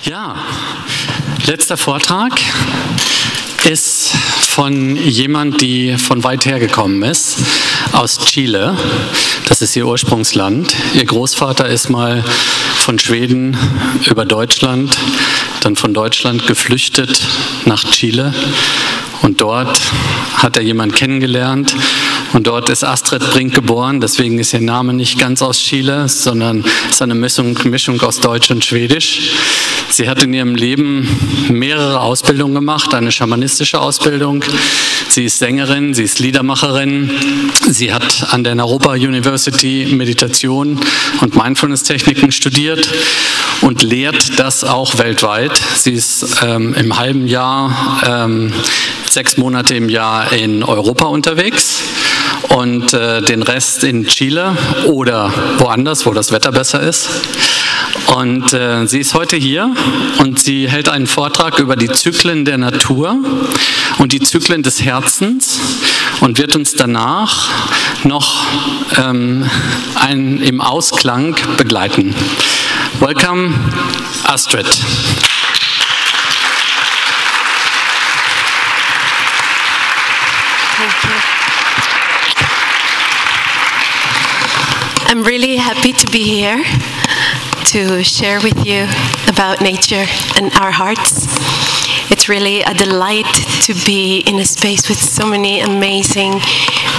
Ja, letzter Vortrag ist von jemand, die von weit her gekommen ist, aus Chile. Das ist ihr Ursprungsland. Ihr Großvater ist mal von Schweden über Deutschland, dann von Deutschland geflüchtet nach Chile. Und dort hat er jemanden kennengelernt und dort ist Astrid Brink geboren. Deswegen ist ihr Name nicht ganz aus Chile, sondern ist eine Mischung aus Deutsch und Schwedisch. Sie hat in ihrem Leben mehrere Ausbildungen gemacht, eine schamanistische Ausbildung. Sie ist Sängerin, sie ist Liedermacherin. Sie hat an der Europa University Meditation und Mindfulness-Techniken studiert und lehrt das auch weltweit. Sie ist im halben Jahr 6 Monate im Jahr in Europa unterwegs und den Rest in Chile oder woanders, wo das Wetter besser ist. Und sie ist heute hier und sie hält einen Vortrag über die Zyklen der Natur und die Zyklen des Herzens und wird uns danach noch im Ausklang begleiten. Welcome, Astrid. I'm really happy to be here to share with you about nature and our hearts. It's really a delight to be in a space with so many amazing,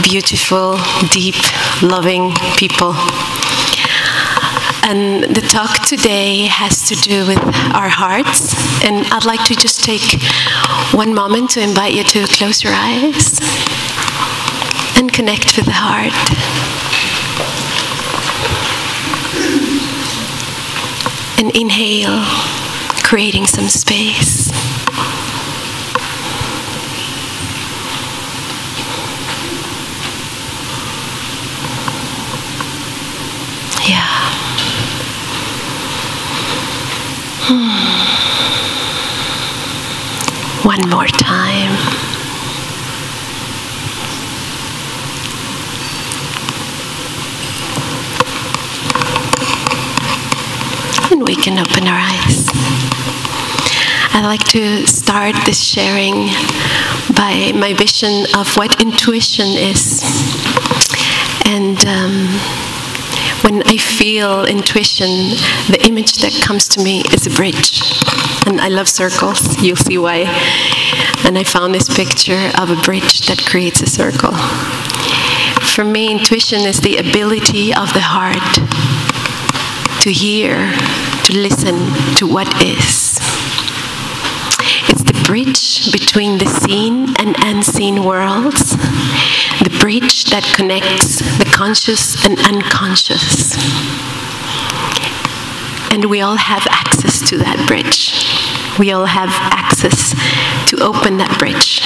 beautiful, deep, loving people. And the talk today has to do with our hearts, and I'd like to just take one moment to invite you to close your eyes and connect with the heart. And inhale, creating some space. Yeah. One more time. And we can open our eyes. I'd like to start this sharing by my vision of what intuition is. And when I feel intuition, the image that comes to me is a bridge. And I love circles, you'll see why. And I found this picture of a bridge that creates a circle. For me, intuition is the ability of the heart to hear, to listen to what is. It's the bridge between the seen and unseen worlds, the bridge that connects the conscious and unconscious. And we all have access to that bridge. We all have access to open that bridge.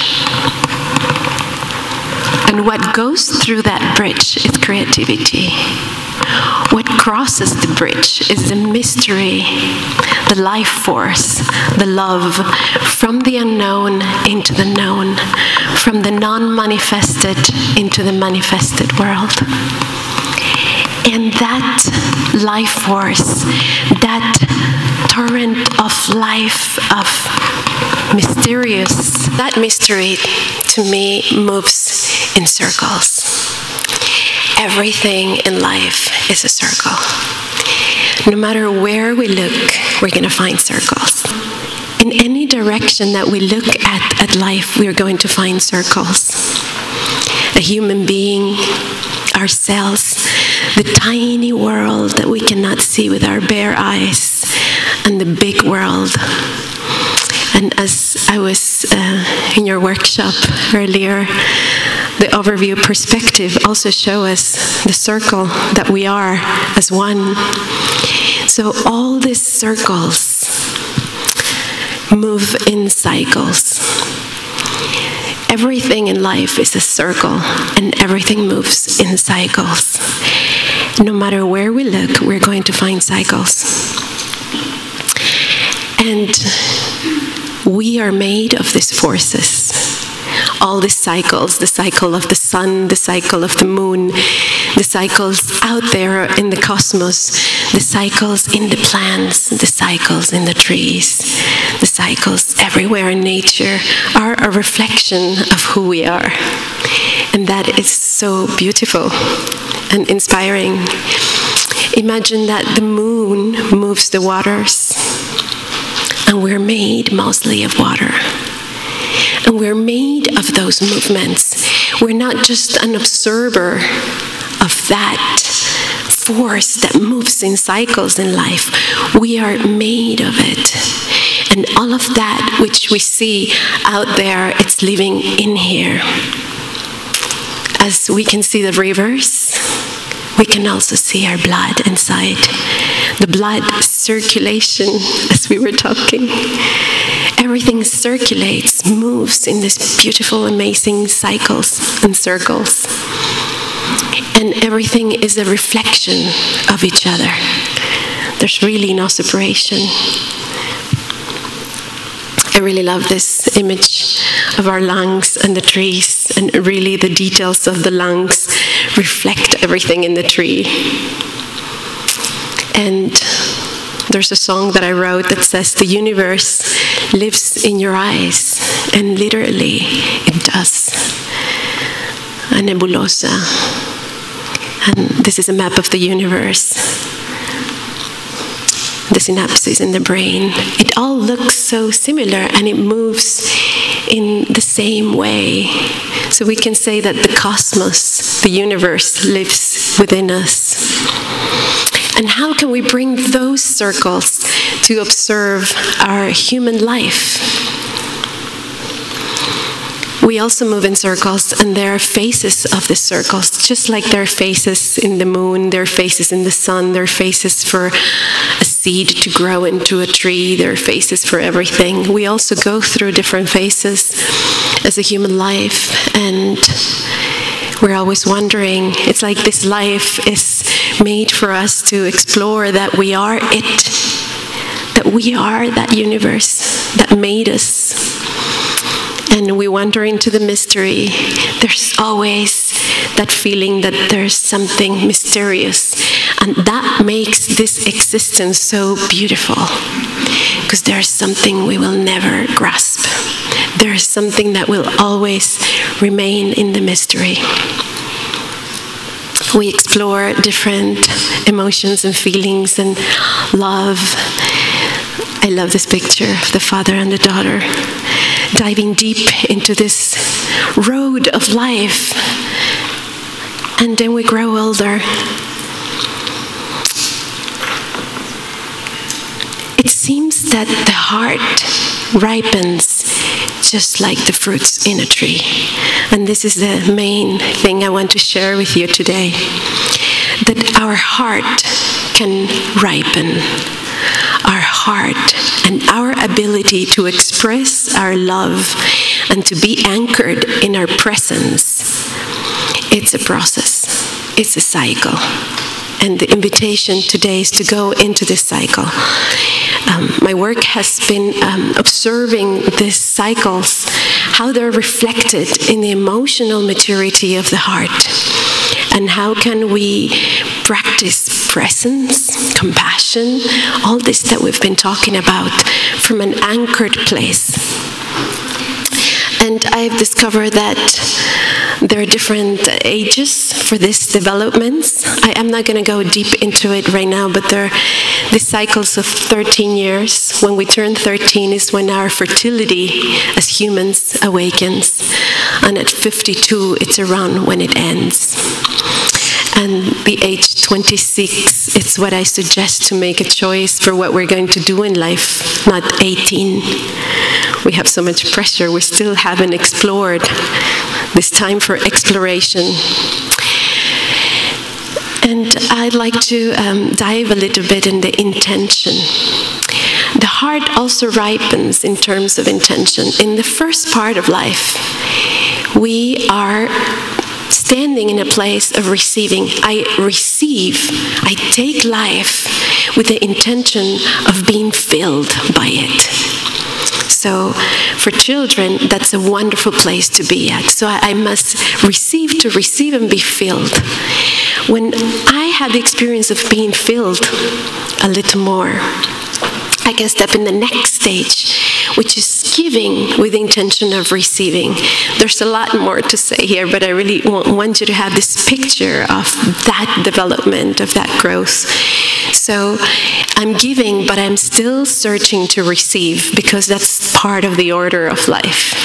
And what goes through that bridge is creativity. What crosses the bridge is the mystery, the life force, the love, from the unknown into the known, from the non-manifested into the manifested world. And that life force, that torrent of life, of mysterious, that mystery to me moves in circles. Everything in life is a circle. No matter where we look, we're going to find circles. In any direction that we look at life, we are going to find circles. A human being, ourselves, the tiny world that we cannot see with our bare eyes, and the big world. And as I was in your workshop earlier, the overview perspective also show us the circle that we are as one. So all these circles move in cycles. Everything in life is a circle, and everything moves in cycles. No matter where we look, we're going to find cycles. And we are made of these forces. All these cycles, the cycle of the sun, the cycle of the moon, the cycles out there in the cosmos, The cycles in the plants, the cycles in the trees, the cycles everywhere in nature are a reflection of who we are. And that is so beautiful and inspiring. Imagine that the moon moves the waters, and we're made mostly of water. And we're made of those movements. We're not just an observer of that force that moves in cycles in life. We are made of it. And all of that which we see out there, it's living in here. As we can see the rivers, we can also see our blood inside. The blood circulation, as we were talking. Everything circulates, moves in these beautiful, amazing cycles and circles. And everything is a reflection of each other. There's really no separation. I really love this image of our lungs and the trees, and really the details of the lungs reflect everything in the tree. And there's a song that I wrote that says, the universe lives in your eyes, and literally it does. A nebulosa. And this is a map of the universe. The synapses in the brain. It all looks so similar, and it moves in the same way. So we can say that the cosmos, the universe, lives within us. And how can we bring those circles to observe our human life? We also move in circles, and there are phases of the circles, just like there are phases in the moon, there are phases in the sun, there are phases for a seed to grow into a tree, there are phases for everything. We also go through different phases as a human life, and we're always wondering, it's like this life is made for us to explore that we are it, that we are that universe that made us. And we wander into the mystery. There's always that feeling that there's something mysterious. And that makes this existence so beautiful. Because there's something we will never grasp. There's something that will always remain in the mystery. We explore different emotions and feelings and love. I love this picture of the father and the daughter diving deep into this road of life. And then we grow older. It seems that the heart ripens just like the fruits in a tree. And this is the main thing I want to share with you today. That our heart can ripen. Our heart and our ability to express our love and to be anchored in our presence. It's a process. It's a cycle. And the invitation today is to go into this cycle. My work has been observing these cycles, how they're reflected in the emotional maturity of the heart. And how can we practice presence, compassion, all this that we've been talking about from an anchored place. And I've discovered that there are different ages for these developments. I am not going to go deep into it right now, but there are these cycles of 13 years. When we turn 13 is when our fertility as humans awakens. And at 52, it's around when it ends. And the age 26, it's what I suggest to make a choice for what we're going to do in life, not 18. We have so much pressure, we still haven't explored. This time for exploration. And I'd like to dive a little bit in the intention. The heart also ripens in terms of intention. In the first part of life, we are standing in a place of receiving. I receive, I take life with the intention of being filled by it. So for children, that's a wonderful place to be at. So I must receive to receive and be filled. When I had the experience of being filled a little more, I can step in the next stage, which is giving with the intention of receiving. There's a lot more to say here, but I really want you to have this picture of that development, of that growth. So I'm giving, but I'm still searching to receive, because that's part of the order of life.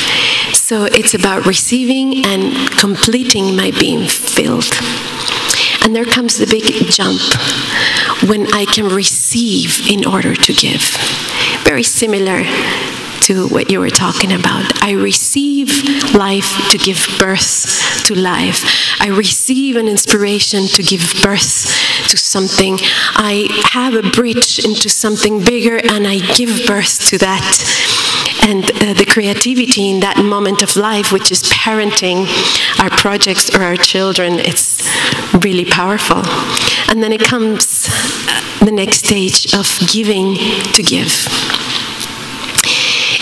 So it's about receiving and completing my being filled. And there comes the big jump when I can receive in order to give. Very similar to what you were talking about. I receive life to give birth to life. I receive an inspiration to give birth to something. I have a bridge into something bigger, and I give birth to that. And the creativity in that moment of life, which is parenting our projects or our children, it's really powerful. And then it comes the next stage of giving to give.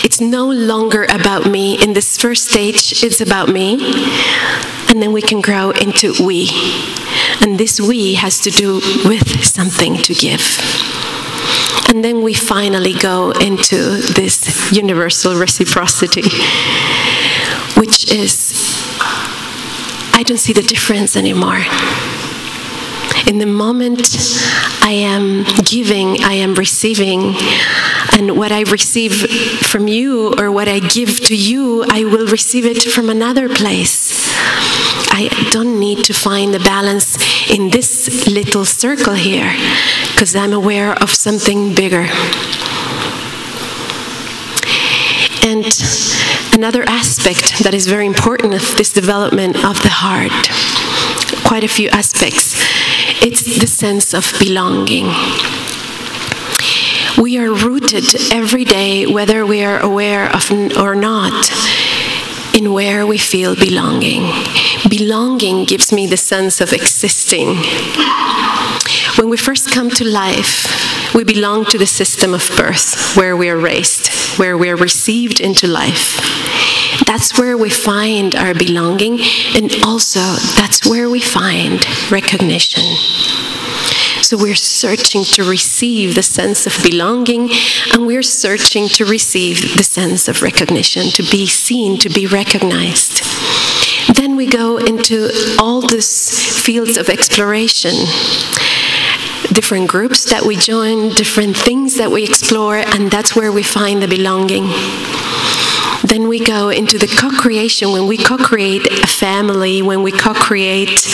It's no longer about me. In this first stage, it's about me. And then we can grow into we. And this we has to do with something to give. And then we finally go into this universal reciprocity, which is, I don't see the difference anymore. In the moment I am giving, I am receiving, and what I receive from you or what I give to you, I will receive it from another place. I don't need to find the balance in this little circle here, because I'm aware of something bigger. And another aspect that is very important of this development of the heart, quite a few aspects, it's the sense of belonging. We are rooted every day, whether we are aware of or not, in where we feel belonging. Belonging gives me the sense of existing. When we first come to life, we belong to the system of birth, where we are raised, where we are received into life. That's where we find our belonging, and also that's where we find recognition. So we're searching to receive the sense of belonging, and we're searching to receive the sense of recognition, to be seen, to be recognized. Then we go into all these fields of exploration, different groups that we join, different things that we explore, and that's where we find the belonging. Then we go into the co-creation, when we co-create a family, when we co-create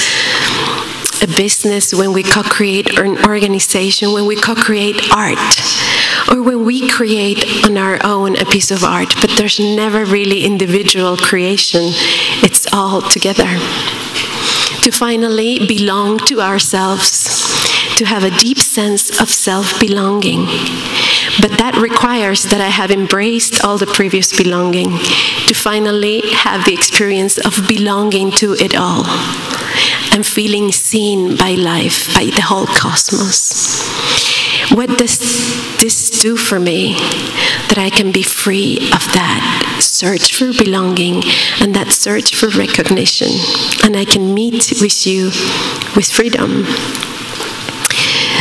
a business, when we co-create an organization, when we co-create art, or when we create on our own a piece of art, but there's never really individual creation, it's all together. To finally belong to ourselves, to have a deep sense of self-belonging. But that requires that I have embraced all the previous belonging, to finally have the experience of belonging to it all. I'm feeling seen by life, by the whole cosmos. What does this do for me? That I can be free of that search for belonging and that search for recognition. And I can meet with you with freedom.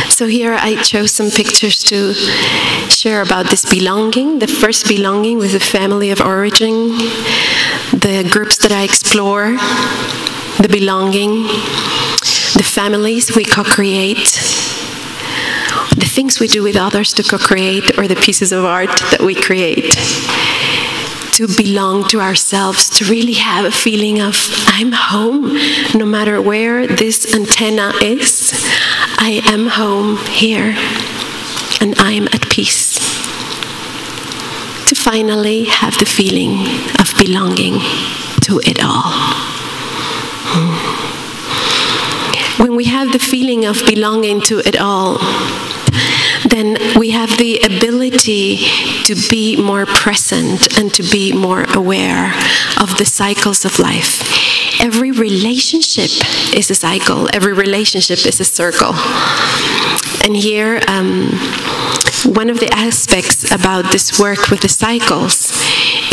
So here I chose some pictures to share about this belonging. The first belonging with the family of origin, the groups that I explore, the belonging, the families we co-create, the things we do with others to co-create, or the pieces of art that we create. To belong to ourselves, to really have a feeling of, I'm home, no matter where this antenna is, I am home here, and I'm at peace. To finally have the feeling of belonging to it all. When we have the feeling of belonging to it all, then we have the ability to be more present and to be more aware of the cycles of life. Every relationship is a cycle. Every relationship is a circle. And here, one of the aspects about this work with the cycles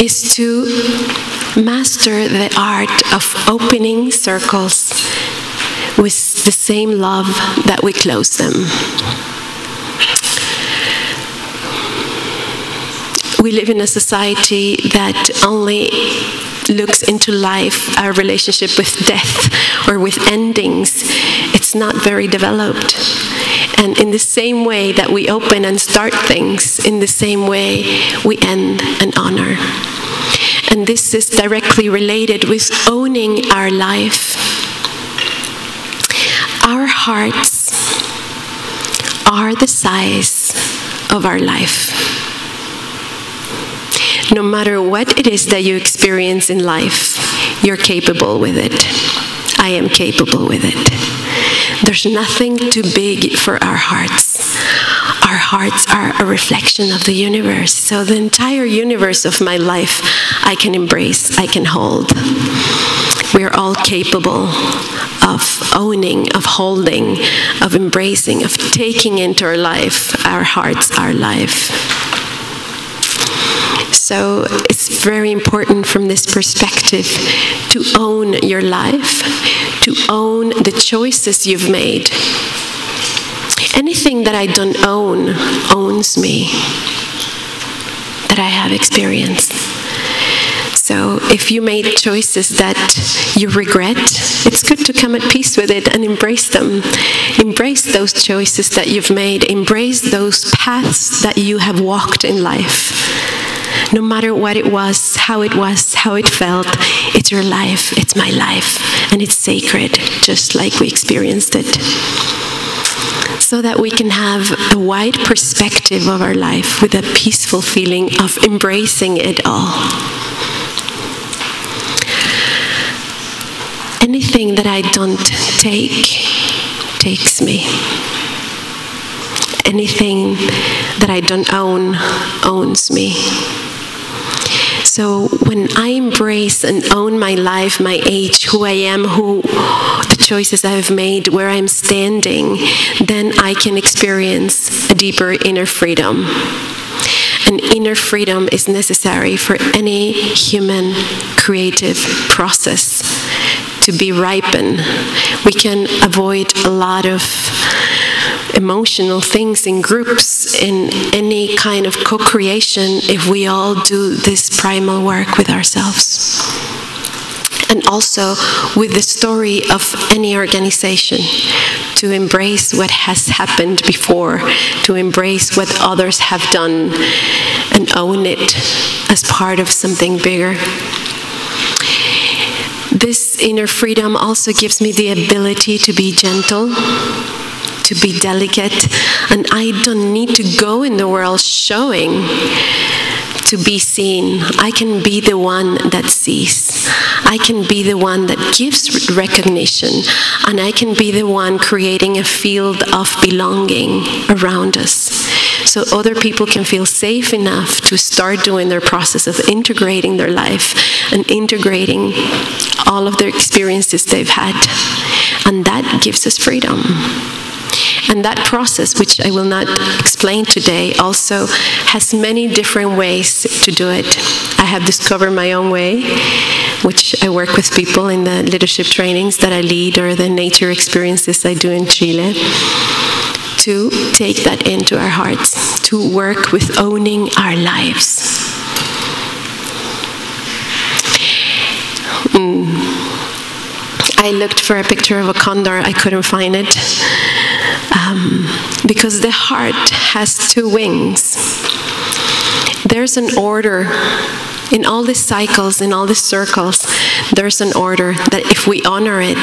is to master the art of opening circles with the same love that we close them. We live in a society that only looks into life, our relationship with death or with endings. It's not very developed. And in the same way that we open and start things, in the same way we end and honor. And this is directly related with owning our life. Our hearts are the size of our life. No matter what it is that you experience in life, you're capable with it. I am capable with it. There's nothing too big for our hearts. Our hearts are a reflection of the universe. So the entire universe of my life, I can embrace, I can hold. We are all capable of owning, of holding, of embracing, of taking into our life, our hearts, our life. So it's very important from this perspective to own your life, to own the choices you've made. Anything that I don't own owns me, that I have experienced. So if you made choices that you regret, it's good to come at peace with it and embrace them. Embrace those choices that you've made. Embrace those paths that you have walked in life. No matter what it was, how it felt, it's your life, it's my life, and it's sacred, just like we experienced it. So that we can have a wide perspective of our life with a peaceful feeling of embracing it all. Anything that I don't take takes me. Anything that I don't own owns me. So when I embrace and own my life, my age, who I am, the choices I've made, where I'm standing, then I can experience a deeper inner freedom. And inner freedom is necessary for any human creative process to be ripened. We can avoid a lot of emotional things in groups, in any kind of co-creation, if we all do this primal work with ourselves. And also with the story of any organization, to embrace what has happened before, to embrace what others have done, and own it as part of something bigger. This inner freedom also gives me the ability to be gentle, to be delicate, and I don't need to go in the world showing to be seen. I can be the one that sees. I can be the one that gives recognition, and I can be the one creating a field of belonging around us. So other people can feel safe enough to start doing their process of integrating their life and integrating all of their experiences they've had. And that gives us freedom. And that process, which I will not explain today, also has many different ways to do it. I have discovered my own way, which I work with people in the leadership trainings that I lead or the nature experiences I do in Chile, to take that into our hearts, to work with owning our lives. I looked for a picture of a condor, I couldn't find it. Because the heart has two wings. There's an order in all these cycles, in all these circles. There's an order that if we honor it,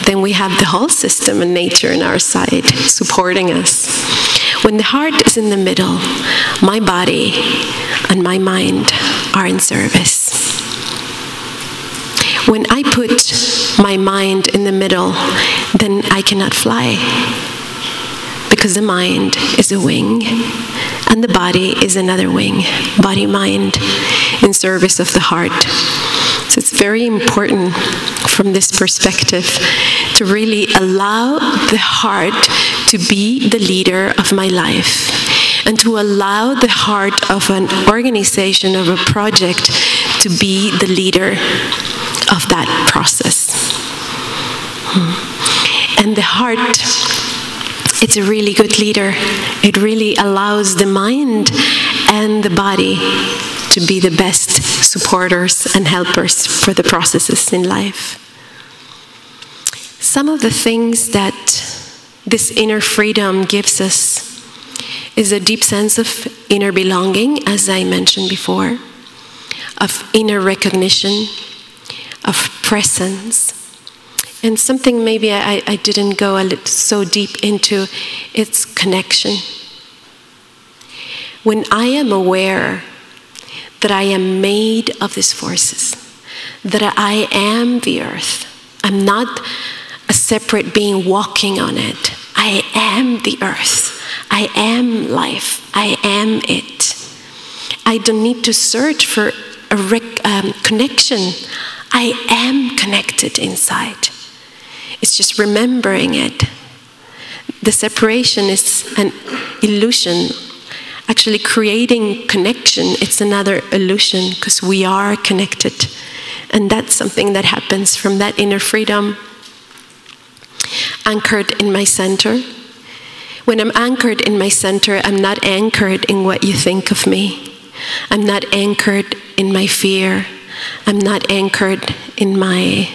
then we have the whole system and nature on our side, supporting us. When the heart is in the middle, my body and my mind are in service. When I put my mind in the middle, then I cannot fly. Because the mind is a wing, and the body is another wing, body-mind, in service of the heart. So it's very important from this perspective to really allow the heart to be the leader of my life. and to allow the heart of an organization, of a project, to be the leader of that process. And the heart, it's a really good leader. It really allows the mind and the body to be the best supporters and helpers for the processes in life. Some of the things that this inner freedom gives us is a deep sense of inner belonging, as I mentioned before, of inner recognition, of presence. And something maybe I didn't go so deep into, it's connection. When I am aware that I am made of these forces, that I am the earth, I'm not a separate being walking on it. I am the earth. I am life. I am it. I don't need to search for a connection. I am connected inside. It's just remembering it. The separation is an illusion. Actually, creating connection, it's another illusion, because we are connected. And that's something that happens from that inner freedom. Anchored in my center. When I'm anchored in my center, I'm not anchored in what you think of me. I'm not anchored in my fear. I'm not anchored in my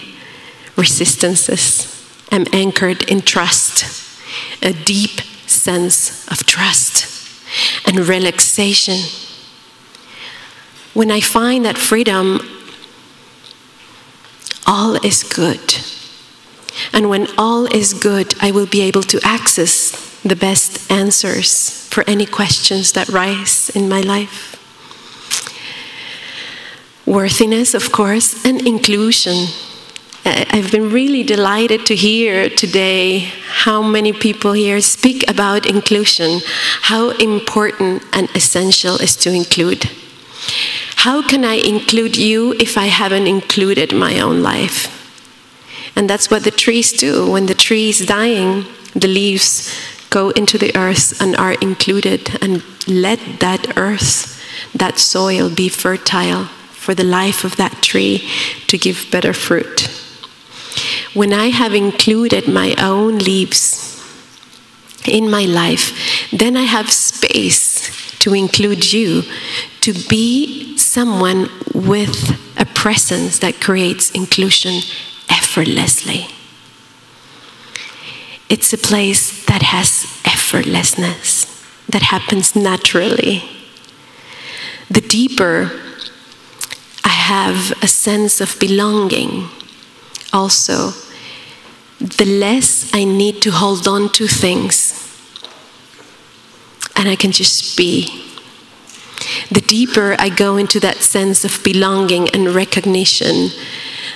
resistances. I'm anchored in trust, a deep sense of trust and relaxation. When I find that freedom, all is good. And when all is good, I will be able to access the best answers for any questions that rise in my life. Worthiness, of course, and inclusion. I've been really delighted to hear today how many people here speak about inclusion, how important and essential is to include. How can I include you if I haven't included my own life? And that's what the trees do. When the tree is dying, the leaves go into the earth and are included, and let that earth, that soil, be fertile for the life of that tree to give better fruit. When I have included my own leaves in my life, then I have space to include you, to be someone with a presence that creates inclusion effortlessly. It's a place that has effortlessness, that happens naturally. The deeper I have a sense of belonging, also, the less I need to hold on to things, and I can just be. The deeper I go into that sense of belonging and recognition,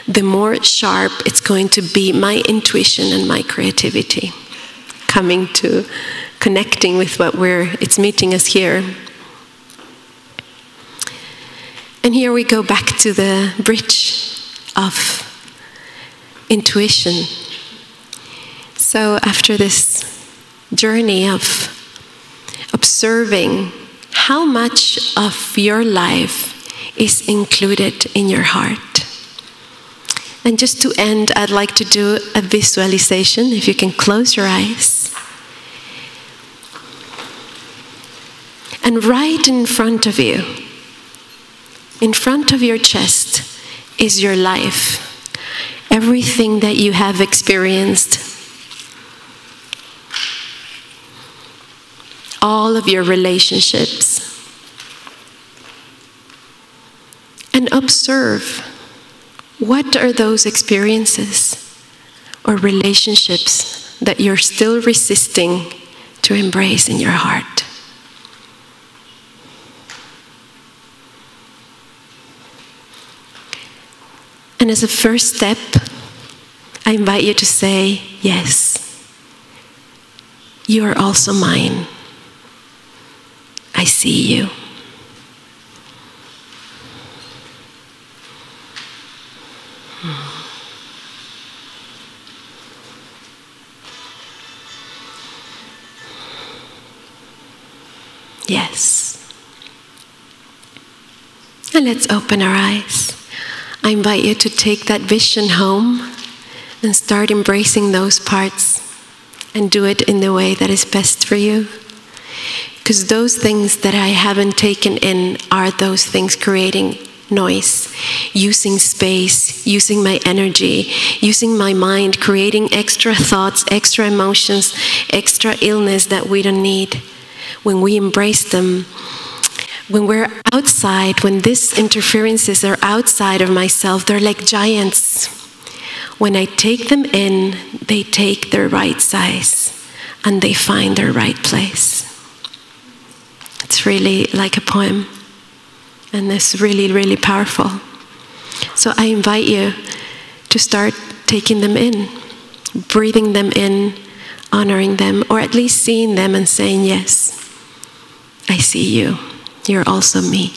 the more sharp it's going to be my intuition and my creativity, coming to connecting with what it's meeting us here. And here we go back to the bridge of intuition. So after this journey of observing how much of your life is included in your heart. And just to end, I'd like to do a visualization, if you can close your eyes. And right in front of you, in front of your chest, is your life. Everything that you have experienced. All of your relationships. And observe, what are those experiences or relationships that you're still resisting to embrace in your heart? And as a first step, I invite you to say, yes, you are also mine. I see you. yes. And let's open our eyes. I invite you to take that vision home and start embracing those parts and do it in the way that is best for you. Because those things that I haven't taken in are those things creating noise, using space, using my energy, using my mind, creating extra thoughts, extra emotions, extra illness that we don't need. When we embrace them, when we're outside, when these interferences are outside of myself, they're like giants. When I take them in, they take their right size and they find their right place. It's really like a poem, and it's really, really powerful. So I invite you to start taking them in, breathing them in, honoring them, or at least seeing them and saying, yes, I see you. You're also me.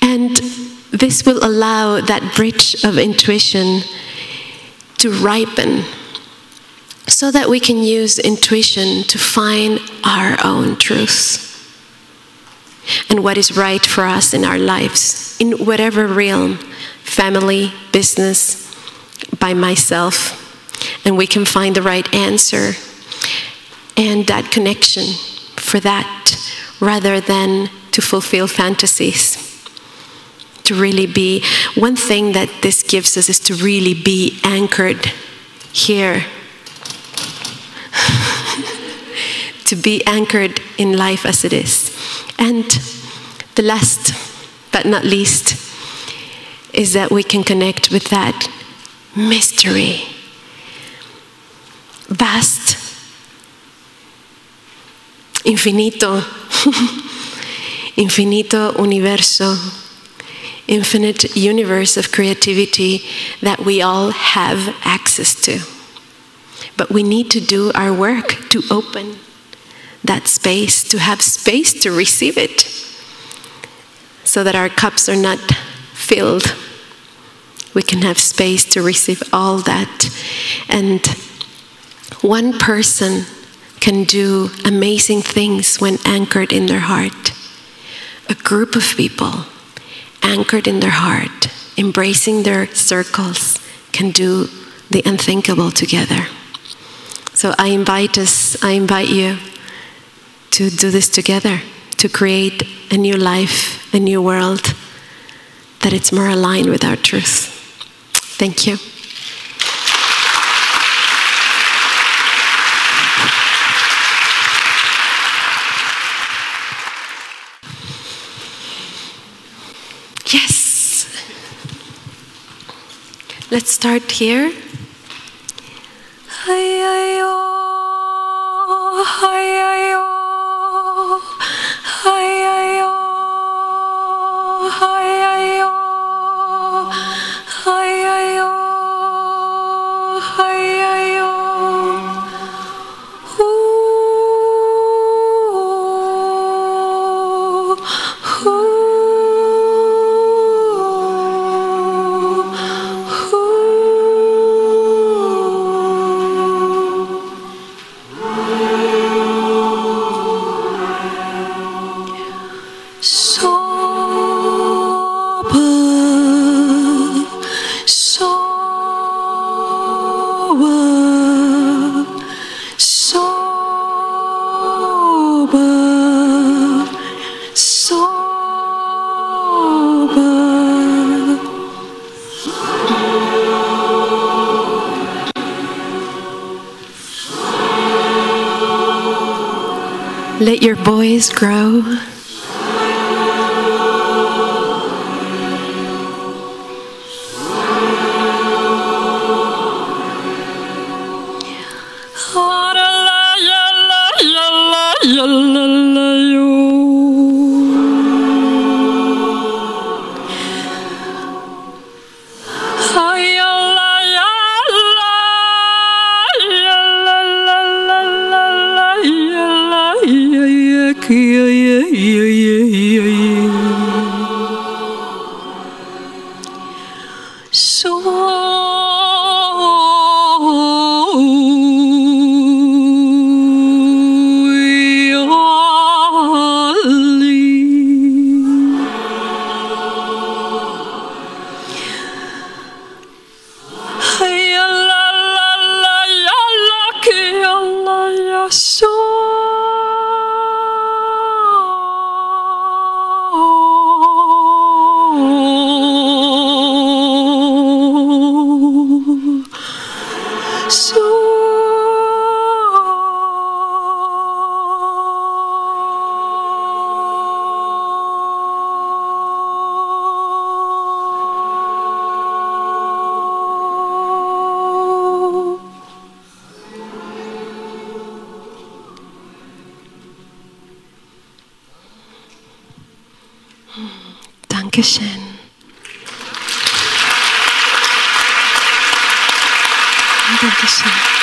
And this will allow that bridge of intuition to ripen so that we can use intuition to find our own truth and what is right for us in our lives, in whatever realm, family, business, by myself, and we can find the right answer and that connection for that, rather than to fulfill fantasies. To really be, one thing that this gives us is to really be anchored here. To be anchored in life as it is. And the last but not least is that we can connect with that mystery. Vast, infinito, infinito universo, infinite universe of creativity that we all have access to. But we need to do our work to open that space, to have space to receive it, so that our cups are not filled. We can have space to receive all that. And one person can do amazing things when anchored in their heart. A group of people anchored in their heart, embracing their circles, can do the unthinkable together. So I invite you to do this together, to create a new life, a new world, that it's more aligned with our truth. Thank you. Yes. Let's start here. Let your voice grow. Dankeschön. Dankeschön.